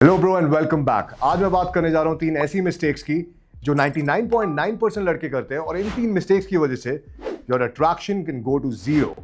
Hello bro and welcome back. आज मैं बात करने जा रहा हूँ तीन ऐसी मिस्टेक्स की जो 99.9% लड़के करते हैं और इन तीन मिस्टेक्स की वजह से your attraction can go to zero.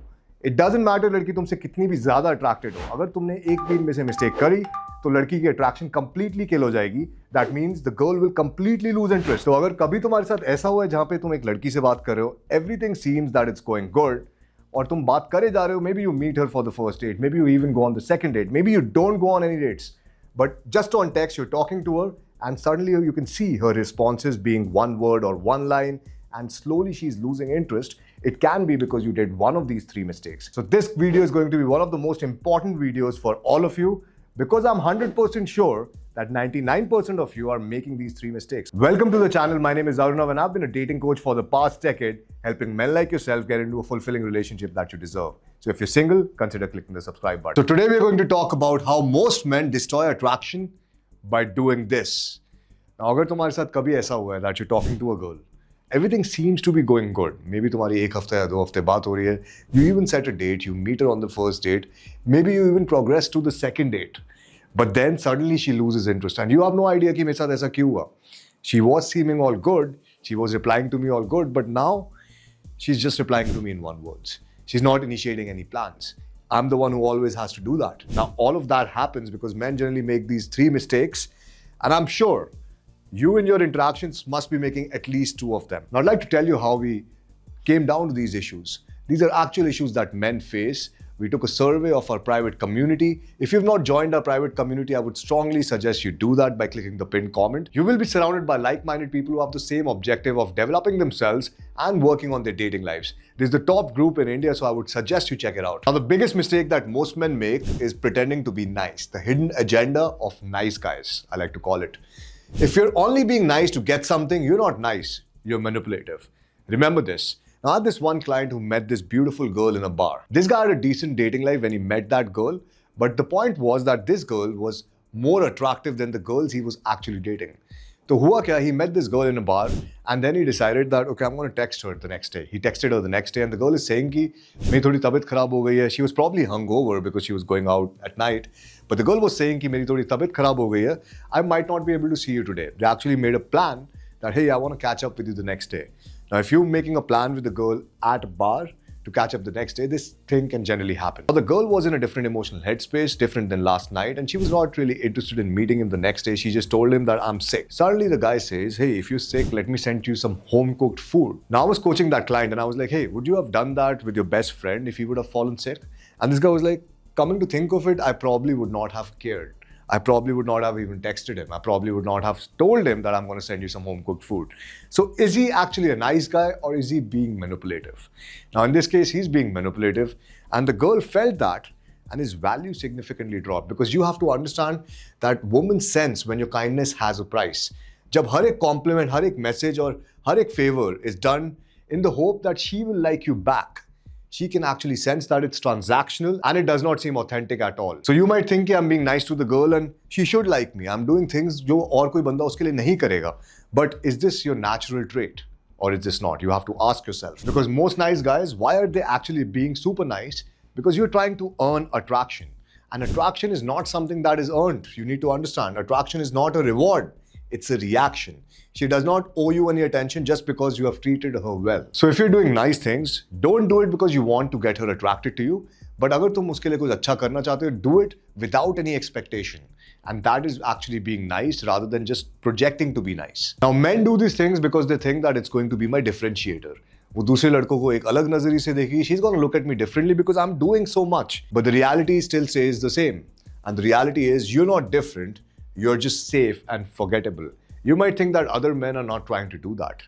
It doesn't matter लड़की तुमसे कितनी भी ज्यादा अट्रैक्टेड हो, अगर तुमने एक दिन में से मिस्टेक करी तो लड़की की अट्रैक्शन कंप्लीटली किल हो जाएगी। That means the girl will completely loose interest. तो अगर कभी तुम्हारे साथ ऐसा हुआ है जहां पे तुम एक लड़की से बात कर रहे हो, everything seems that it's going good और तुम बात करे जा रहे हो, maybe you meet her for the first date, maybe you even go on the second date, maybe you don't go on any dates, but just on text you're talking to her and suddenly you can see her responses being one word or one line and slowly she's losing interest. It can be because you did one of these three mistakes. So this video is going to be one of the most important videos for all of you because I'm 100% sure that 99% of you are making these three mistakes. Welcome to the channel. My name is Arunav and I've been a dating coach for the past decade, helping men like yourself get into a fulfilling relationship that you deserve. So if you're single, consider clicking the subscribe button. So today we're going to talk about how most men destroy attraction by doing this. Now, अगर तुम्हारे साथ कभी ऐसा हुआ है that you're talking to a girl, everything seems to be going good. Maybe तुम्हारी एक हफ्ते या दो हफ्ते बात हो रही है. You even set a date. You meet her on the first date. Maybe you even progress to the second date. But then suddenly she loses interest and you have no idea कि मेरे साथ ऐसा क्यों हुआ. She was seeming all good. She was replying to me all good. But now she's just replying to me in one words. She's not initiating any plans. I'm the one who always has to do that. Now, all of that happens because men generally make these three mistakes. And I'm sure you in your interactions must be making at least two of them. Now, I'd like to tell you how we came down to these issues. These are actual issues that men face. We took a survey of our private community. If you've not joined our private community, I would strongly suggest you do that by clicking the pinned comment. You will be surrounded by like-minded people who have the same objective of developing themselves and working on their dating lives. This is the top group in India, so I would suggest you check it out. Now, the biggest mistake that most men make is pretending to be nice. The hidden agenda of nice guys, I like to call it. If you're only being nice to get something, you're not nice, you're manipulative. Remember this. Now, I had this one client who met this beautiful girl in a bar. This guy had a decent dating life when he met that girl, but the point was that this girl was more attractive than the girls he was actually dating. So hua kya, he met this girl in a bar and then he decided that, okay, I'm going to text her the next day. He texted her the next day and the girl is saying ki, meri thodi tabiyat kharab ho gayi hai. She was probably hungover because she was going out at night. But the girl was saying ki, meri thodi tabiyat kharab ho gayi hai. I might not be able to see you today. They actually made a plan that, hey, I want to catch up with you the next day. Now, if you're making a plan with a girl at a bar to catch up the next day, this thing can generally happen. Now, the girl was in a different emotional headspace, different than last night, and she was not really interested in meeting him the next day. She just told him that I'm sick. Suddenly, the guy says, hey, if you're sick, let me send you some home-cooked food. Now, I was coaching that client, and I was like, hey, would you have done that with your best friend if he would have fallen sick? And this guy was like, coming to think of it, I probably would not have cared. I probably would not have even texted him. I probably would not have told him that I'm going to send you some home-cooked food. So is he actually a nice guy or is he being manipulative? Now, in this case, he's being manipulative and the girl felt that and his value significantly dropped because you have to understand that women sense when your kindness has a price. जब हर एक compliment, हर एक message और हर एक favor is done in the hope that she will like you back, she can actually sense that it's transactional and it does not seem authentic at all. So you might think I'm being nice to the girl and she should like me. I'm doing things जो और कोई बंदा उसके लिए नहीं करेगा. But is this your natural trait or is this not? You have to ask yourself. Because most nice guys, why are they actually being super nice? Because you're trying to earn attraction. And attraction is not something that is earned. You need to understand. Attraction is not a reward. It's a reaction. She does not owe you any attention just because you have treated her well. So if you're doing nice things, don't do it because you want to get her attracted to you. But अगर तुम उसके लिए कुछ अच्छा करना चाहते हो, do it without any expectation. And that is actually being nice rather than just projecting to be nice. Now, men do these things because they think that it's going to be my differentiator. वो दूसरे लड़कों को एक अलग नजरिए से देखेगी. She's going to look at me differently because I'm doing so much. But the reality still stays the same. And the reality is you're not different. You're just safe and forgettable. You might think that other men are not trying to do that.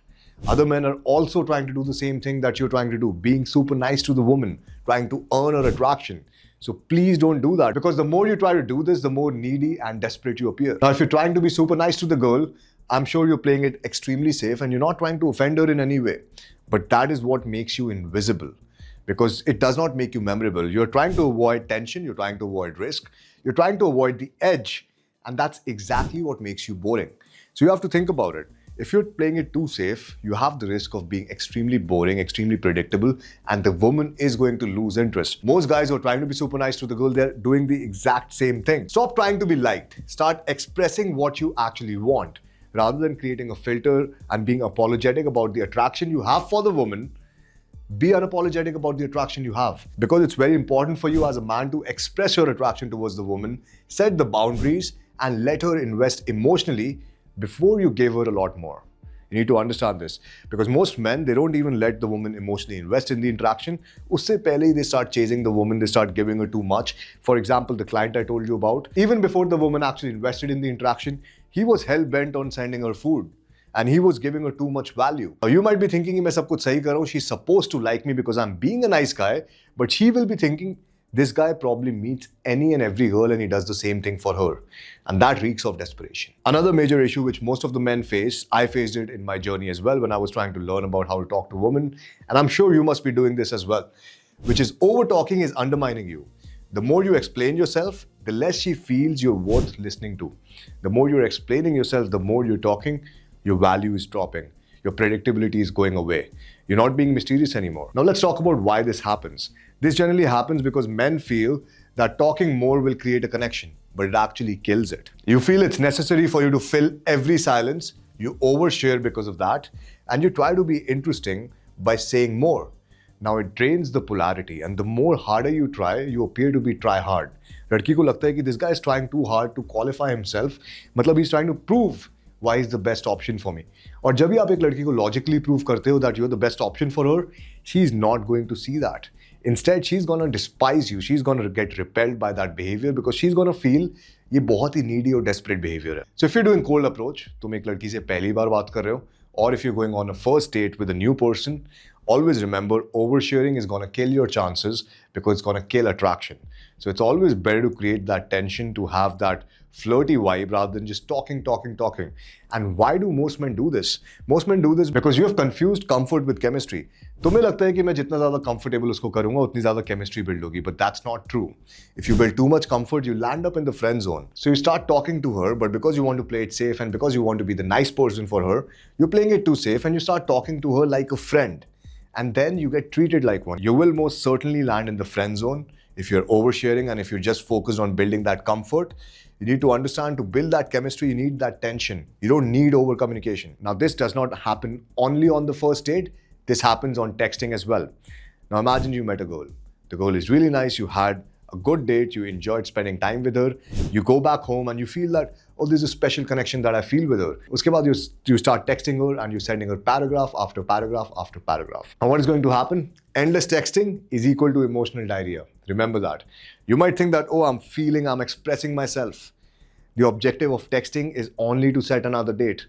Other men are also trying to do the same thing that you're trying to do, being super nice to the woman, trying to earn her attraction. So please don't do that because the more you try to do this, the more needy and desperate you appear. Now, if you're trying to be super nice to the girl, I'm sure you're playing it extremely safe and you're not trying to offend her in any way. But that is what makes you invisible because it does not make you memorable. You're trying to avoid tension, you're trying to avoid risk, you're trying to avoid the edge. And that's exactly what makes you boring. So you have to think about it. If you're playing it too safe, you have the risk of being extremely boring, extremely predictable, and the woman is going to lose interest. Most guys who are trying to be super nice to the girl, they're doing the exact same thing. Stop trying to be liked. Start expressing what you actually want. Rather than creating a filter and being apologetic about the attraction you have for the woman, be unapologetic about the attraction you have. Because it's very important for you as a man to express your attraction towards the woman, set the boundaries, and let her invest emotionally before you give her a lot more. You need to understand this. Because most men, they don't even let the woman emotionally invest in the interaction. Usse pehle hi they start chasing the woman, they start giving her too much. For example, the client I told you about, even before the woman actually invested in the interaction, he was hell-bent on sending her food. And he was giving her too much value. Now you might be thinking, मैं सब कुछ सही कर रहा हूँ, she's supposed to like me because I'm being a nice guy, but she will be thinking, this guy probably meets any and every girl and he does the same thing for her. And that reeks of desperation. Another major issue which most of the men face, I faced it in my journey as well when I was trying to learn about how to talk to women, and I'm sure you must be doing this as well, which is over-talking is undermining you. The more you explain yourself, the less she feels you're worth listening to. The more you're explaining yourself, the more you're talking, your value is dropping. Your predictability is going away. You're not being mysterious anymore. Now let's talk about why this happens. This generally happens because men feel that talking more will create a connection, but it actually kills it. You feel it's necessary for you to fill every silence, you overshare because of that, and you try to be interesting by saying more. Now it drains the polarity, and the more harder you try, you appear to be try hard. लड़की को लगता है कि this guy is trying too hard to qualify himself, मतलब he's trying to prove why is the best option for me. और जब भी आप एक लड़की को logically prove करते हो that you're the best option for her, she's not going to see that. Instead, she's gonna despise you. She's gonna get repelled by that behavior because she's gonna feel ये बहुत ही needy और desperate behavior है. So if you're doing cold approach, तुम एक लड़की से पहली बार बात कर रहे हो, or if you're going on a first date with a new person, always remember oversharing is gonna kill your chances because it's gonna kill attraction. So it's always better to create that tension, to have that flirty vibe rather than just talking. And why do most men do this? Most men do this because you have confused comfort with chemistry. तुम्हें लगता है कि मैं जितना ज़्यादा comfortable उसको करूँगा उतनी ज़्यादा chemistry build होगी, but that's not true. If you build too much comfort, you land up in the friend zone. So you start talking to her, but because you want to play it safe and because you want to be the nice person for her, you're playing it too safe and you start talking to her like a friend. And then you get treated like one. You will most certainly land in the friend zone if you're oversharing and if you're just focused on building that comfort. You need to understand, to build that chemistry, you need that tension. You don't need over communication. Now, this does not happen only on the first date. This happens on texting as well. Now, imagine you met a girl. The girl is really nice. You had a good date. You enjoyed spending time with her. You go back home and you feel that, oh, there's a special connection that I feel with her. Uske baad you start texting her and you're sending her paragraph after paragraph after paragraph. And what is going to happen? Endless texting is equal to emotional diarrhea. Remember that. You might think that, oh, I'm expressing myself. The objective of texting is only to set another date.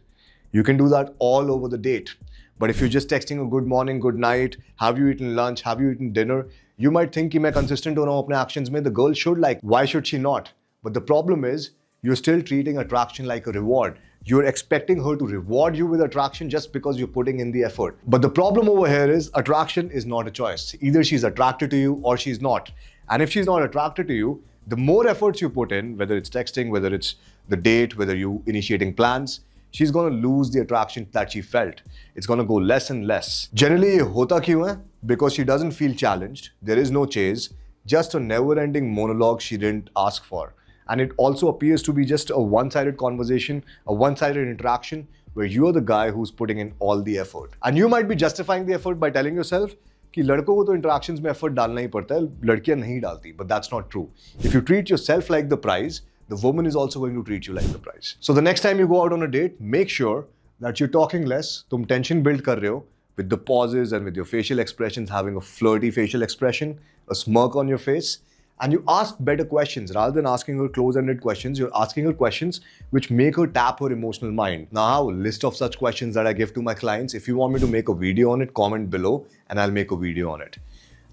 You can do that all over the date. But if you're just texting a good morning, good night, have you eaten lunch, have you eaten dinner, you might think कि मैं consistent हो रहा हूँ अपने actions में. The girl should like. Why should she not? But the problem is, you're still treating attraction like a reward. You're expecting her to reward you with attraction just because you're putting in the effort. But the problem over here is attraction is not a choice. Either she's attracted to you or she's not. And if she's not attracted to you, the more efforts you put in, whether it's texting, whether it's the date, whether you initiating plans, she's going to lose the attraction that she felt. It's going to go less and less. Generally, ये होता क्यों है? Because she doesn't feel challenged. There is no chase. Just a never-ending monologue she didn't ask for. And it also appears to be just a one-sided conversation, a one-sided interaction where you're the guy who's putting in all the effort. And you might be justifying the effort by telling yourself कि लड़कों को तो interactions में effort डालना ही पड़ता है, लड़कियां नहीं डालती. But that's not true. If you treat yourself like the prize, the woman is also going to treat you like the prize. So the next time you go out on a date, make sure that you're talking less. तुम tension build कर रहे हो with the pauses and with your facial expressions, having a flirty facial expression, a smirk on your face. And you ask better questions. Rather than asking her close-ended questions, you're asking her questions which make her tap her emotional mind. Now, I have a list of such questions that I give to my clients. If you want me to make a video on it, comment below and I'll make a video on it.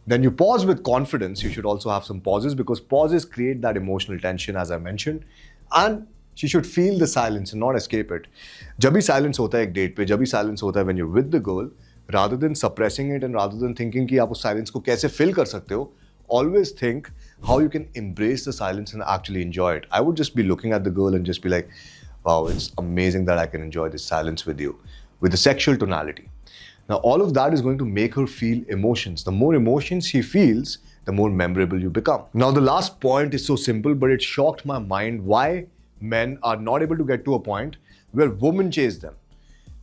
Then you pause with confidence. You should also have some pauses because pauses create that emotional tension, as I mentioned. And she should feel the silence and not escape it. जब भी silence होता है एक date पे, जब भी silence होता है when you're with the girl, rather than suppressing it and rather than thinking कि आप उस silence को कैसे fill कर सकते हो, always think how you can embrace the silence and actually enjoy it. I would just be looking at the girl and just be like, wow, it's amazing that I can enjoy this silence with you, with the sexual tonality. Now, all of that is going to make her feel emotions. The more emotions she feels, the more memorable you become. Now, the last point is so simple, but it shocked my mind why men are not able to get to a point where women chase them.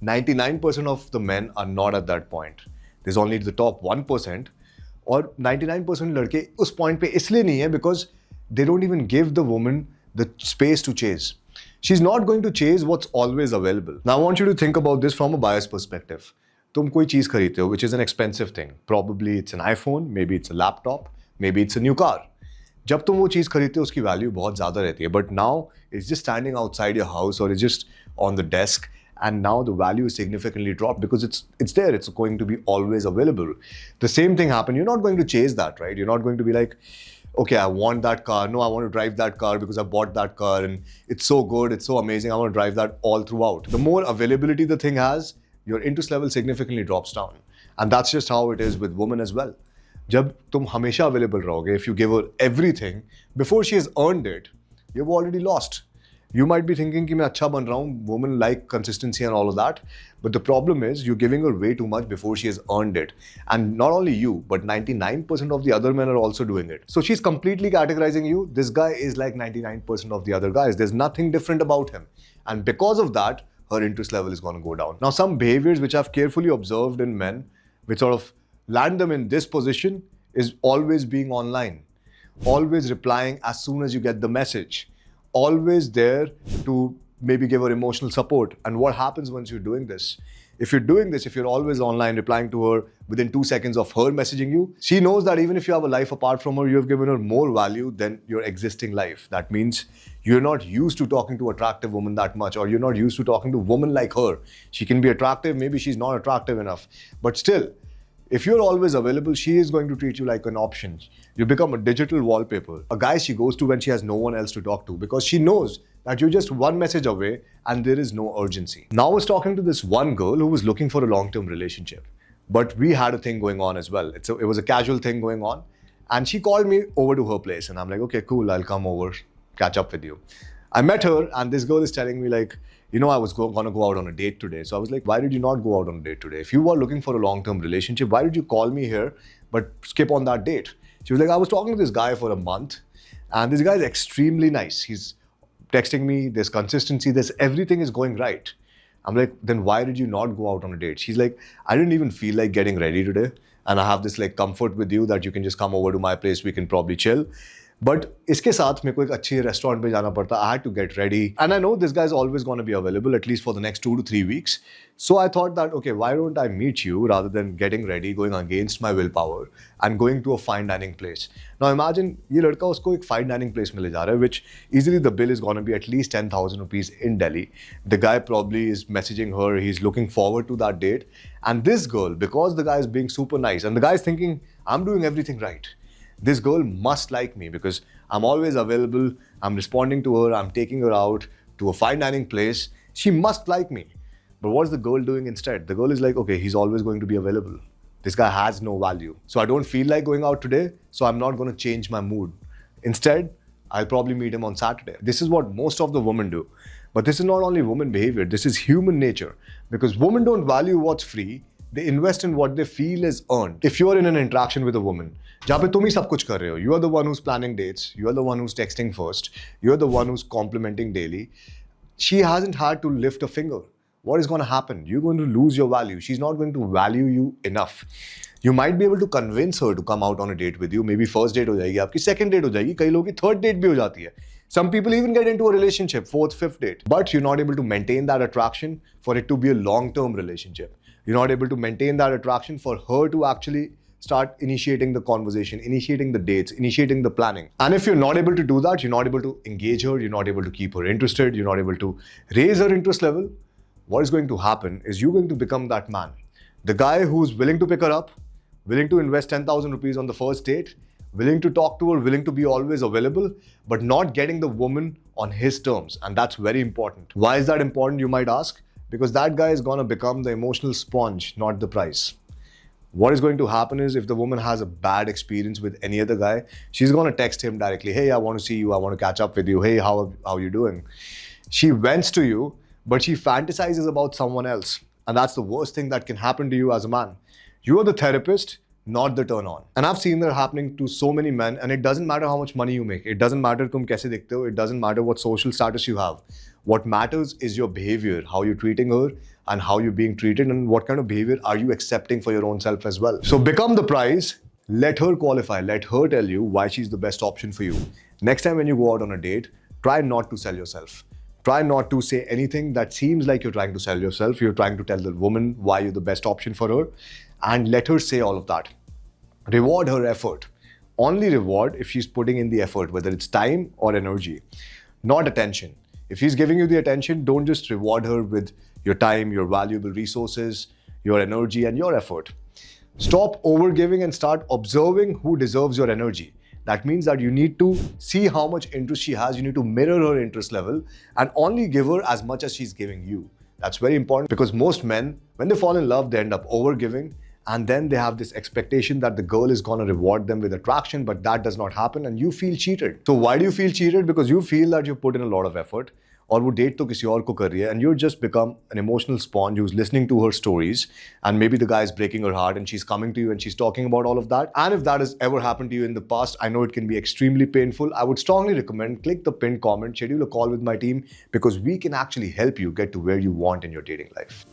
99% of the men are not at that point. There's only the top 1%. और 99% लड़के उस point पे इसलिए नहीं है because they don't even give the woman the space to chase. She's not going to chase what's always available. Now, I want you to think about this from a biased perspective. तुम कोई चीज़ खरीदते हो which is an expensive thing. Probably it's an iPhone, maybe it's a laptop, maybe it's a new car. जब तुम वो चीज़ खरीदते हो उसकी वैल्यू बहुत ज़्यादा रहती है. But now it's just standing outside your house or it's just on the desk. And now the value is significantly dropped because it's there. It's going to be always available. The same thing happened. You're not going to chase that, right? You're not going to be like, okay, I want that car. No, I want to drive that car because I bought that car and it's so good. It's so amazing. I want to drive that all throughout. The more availability the thing has, your interest level significantly drops down. And that's just how it is with women as well. जब तुम हमेशा available रहोगे, if you give her everything before she has earned it, you've already lost. You might be thinking कि मैं अच्छा बन रहा हूँ, women like consistency and all of that, but the problem is you're giving her way too much before she has earned it. And not only you, but 99% of the other men are also doing it. So she's completely categorizing you. This guy is like 99% of the other guys. There's nothing different about him. And because of that, her interest level is going to go down. Now, some behaviors which I've carefully observed in men, which sort of land them in this position, is always being online, always replying as soon as you get the message, always there to maybe give her emotional support. And what happens once you're doing this? If you're doing this, if you're always online replying to her within 2 seconds of her messaging you, she knows that even if you have a life apart from her, you have given her more value than your existing life. That means you're not used to talking to attractive women that much, or you're not used to talking to women like her. She can be attractive, maybe she's not attractive enough, but still, if you're always available, she is going to treat you like an option. You become a digital wallpaper, a guy she goes to when she has no one else to talk to, because she knows that you're just one message away and there is no urgency. Now I was talking to this one girl who was looking for a long-term relationship, but we had a thing going on as well. It was a casual thing going on, and she called me over to her place, and I'm like, okay, cool, I'll come over, catch up with you. I met her, and this girl is telling me like, you know, I was going to go out on a date today. So I was like, why did you not go out on a date today? If you were looking for a long-term relationship, why did you call me here but skip on that date? She was like, I was talking to this guy for a month, and this guy is extremely nice. He's texting me, there's consistency, everything is going right. I'm like, then why did you not go out on a date? She's like, I didn't even feel like getting ready today. And I have this like comfort with you that you can just come over to my place, we can probably chill. But इसके साथ मेरे को एक अच्छी restaurant पे जाना पड़ता. I had to get ready. And I know this guy is always going to be available at least for the next 2 to 3 weeks. So I thought that, okay, why don't I meet you rather than getting ready, going against my willpower and going to a fine dining place. Now imagine ये लड़का उसको एक fine dining place में ले जा रहा है, which easily the bill is going to be at least 10,000 rupees in Delhi. The guy probably is messaging her. He's looking forward to that date. And this girl, because the guy is being super nice and the guy is thinking, I'm doing everything right. This girl must like me because I'm always available, I'm responding to her, I'm taking her out to a fine dining place. She must like me. But what's the girl doing instead? The girl is like, okay, he's always going to be available. This guy has no value. So I don't feel like going out today, so I'm not going to change my mood. Instead, I'll probably meet him on Saturday. This is what most of the women do. But this is not only woman behavior, this is human nature. Because women don't value what's free, they invest in what they feel is earned. If you're in an interaction with a woman, जहाँ पे तुम ही सब कुछ कर रहे हो, you are the one who's planning dates, you are the one who's texting first, you are the one who's complimenting daily, she hasn't had to lift a finger. What is going to happen? You're going to lose your value. She's not going to value you enough. You might be able to convince her to come out on a date with you. Maybe first date हो जाएगी, आपकी second date हो जाएगी, कई लोगों की third date भी हो जाती है. Some people even get into a relationship, fourth, fifth date. But you're not able to maintain that attraction for it to be a long-term relationship. You're not able to maintain that attraction for her to actually start initiating the conversation, initiating the dates, initiating the planning. And if you're not able to do that, you're not able to engage her, you're not able to keep her interested, you're not able to raise her interest level, what is going to happen is you're going to become that man. The guy who's willing to pick her up, willing to invest 10,000 rupees on the first date, willing to talk to her, willing to be always available, but not getting the woman on his terms. And that's very important. Why is that important, you might ask? Because that guy is going to become the emotional sponge, not the price. What is going to happen is if the woman has a bad experience with any other guy, she's going to text him directly, hey, I want to see you, I want to catch up with you, hey, how are you doing? She vents to you, but she fantasizes about someone else. And that's the worst thing that can happen to you as a man. You are the therapist, not the turn on. And I've seen that happening to so many men, and it doesn't matter how much money you make. It doesn't matter tum kaise dikhte ho. It doesn't matter what social status you have. What matters is your behavior, how you're treating her and how you're being treated, and what kind of behavior are you accepting for your own self as well. So become the prize. Let her qualify. Let her tell you why she's the best option for you. Next time when you go out on a date, try not to sell yourself. Try not to say anything that seems like you're trying to sell yourself. You're trying to tell the woman why you're the best option for her, and let her say all of that. Reward her effort. Only reward if she's putting in the effort, whether it's time or energy, not attention. If she's giving you the attention, don't just reward her with your time, your valuable resources, your energy, and your effort. Stop overgiving and start observing who deserves your energy. That means that you need to see how much interest she has. You need to mirror her interest level and only give her as much as she's giving you. That's very important, because most men, when they fall in love, they end up overgiving, and then they have this expectation that the girl is going to reward them with attraction, but that does not happen and you feel cheated. So why do you feel cheated? Because you feel that you put in a lot of effort, और वो date तो किसी और को कर रही है, and you're just become an emotional sponge who's listening to her stories, and maybe the guy is breaking her heart and she's coming to you and she's talking about all of that. And if that has ever happened to you in the past, I know it can be extremely painful. I would strongly recommend click the pinned comment, schedule a call with my team, because we can actually help you get to where you want in your dating life.